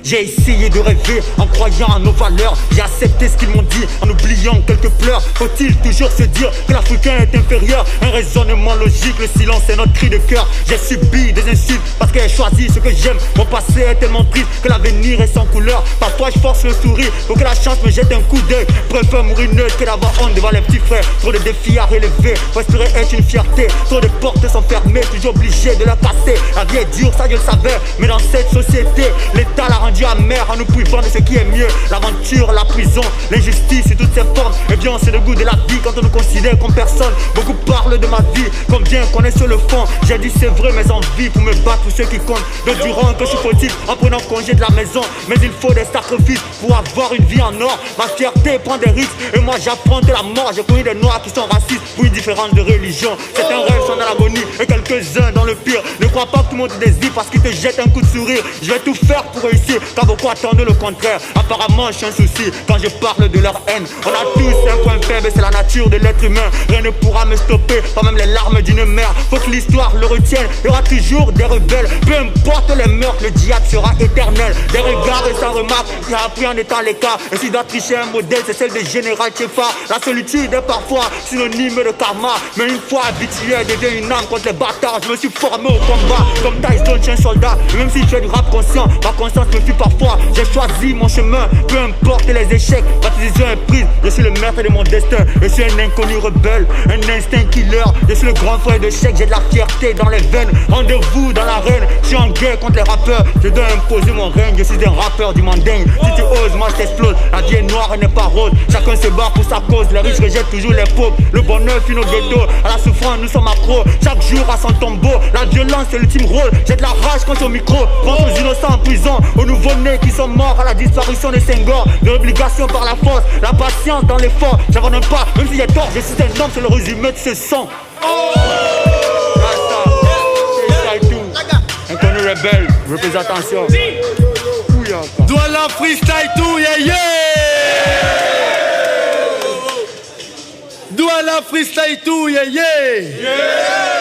J'ai essayé de rêver en croyant en nos valeurs. J'ai accepté ce qu'ils m'ont dit en oubliant quelques pleurs. Faut-il toujours se dire que l'Africain est inférieur? Un raisonnement logique, le silence est notre cri de cœur. J'ai subi des insultes parce que j'ai choisi ce que j'aime. Mon passé est tellement triste que l'avenir est sans couleur. Parfois je force le sourire pour que la chance me jette un coup d'œil. Préfère mourir neutre que d'avoir honte devant les petits frères. Trop de défis à relever, respirer est une fierté. Trop de portes sont fermées, toujours obligé de la casser. La vie est dure, ça je le savais, mais dans cette société, l'État l'a rendu amer en nous privant de ce qui est mieux. L'aventure, la prison, l'injustice et toutes ses formes. Eh bien c'est le goût de la vie quand on nous considère comme personne. Beaucoup parlent de ma vie, combien qu'on est sur le fond. J'ai dit c'est vrai mes envies pour me battre pour ceux qui comptent. D'autres diront que je suis fautif en prenant congé de la maison. Mais il faut des sacrifices pour avoir une vie en or. Ma fierté prend des risques et moi j'affronte la mort. J'ai connu des noirs qui sont racistes pour une différence de religion. Certains rêves sont dans l'agonie et quelques-uns dans le pire. Ne crois pas que tout le monde te désire parce qu'il te jette un coup de sourire. Je vais tout faire pour réussir car beaucoup attendent le contraire. Apparemment je suis un souci quand je parle de leur haine. On a tous un point faible, c'est la nature de l'être humain. Rien ne pourra me stopper, pas même les larmes d'une mère. Faut que l'histoire le retienne, il y aura toujours des rebelles. Peu importe les meurtres, le diable sera éternel. Des regards et sans remarque, j'ai appris en étant l'écart. Et si doit tricher un modèle, c'est celle de Général Tchefa. La solitude est parfois synonyme de karma, mais une fois habitué, elle devient une âme contre les bâtards. Je me suis formé au combat, comme Tyson, je suis un soldat. Et même si je fais du rap conscient, ma conscience me fuit parfois. J'ai choisi mon chemin, peu importe les échecs. Ma décision est prise, je suis le maître de mon destin. Je suis un inconnu rebelle, un instinct killer. Je suis le grand frère de chèque, j'ai de la fierté dans les veines. Rendez-vous dans l'arène, je suis en guerre contre les rappeurs. Je dois imposer mon règne, je suis un rappeur du mandingue. Si tu oses, moi je t'explose. La vie est noire, elle n'est pas rose. Chacun se bat pour sa cause, les riches rejettent toujours les pauvres. Le bonheur fuit nos ghettos, à la souffrance nous sommes accros. Chaque jour à son tombeau, la violence c'est l'ultime rôle. J'ai de la rage quand je suis au micro, pense aux innocents en prison, aux nouveau-nés qui sont morts à la disparition de Senghor. De l'obligation par la force, la patience dans l'effort. J'abandonne pas, même si j'ai tort, je suis un homme, c'est le résumé de ce son. Inconnu rebelle, représentation. Douala freestyle tout, yeah yeah. Douala freestyle tout, yeah yeah.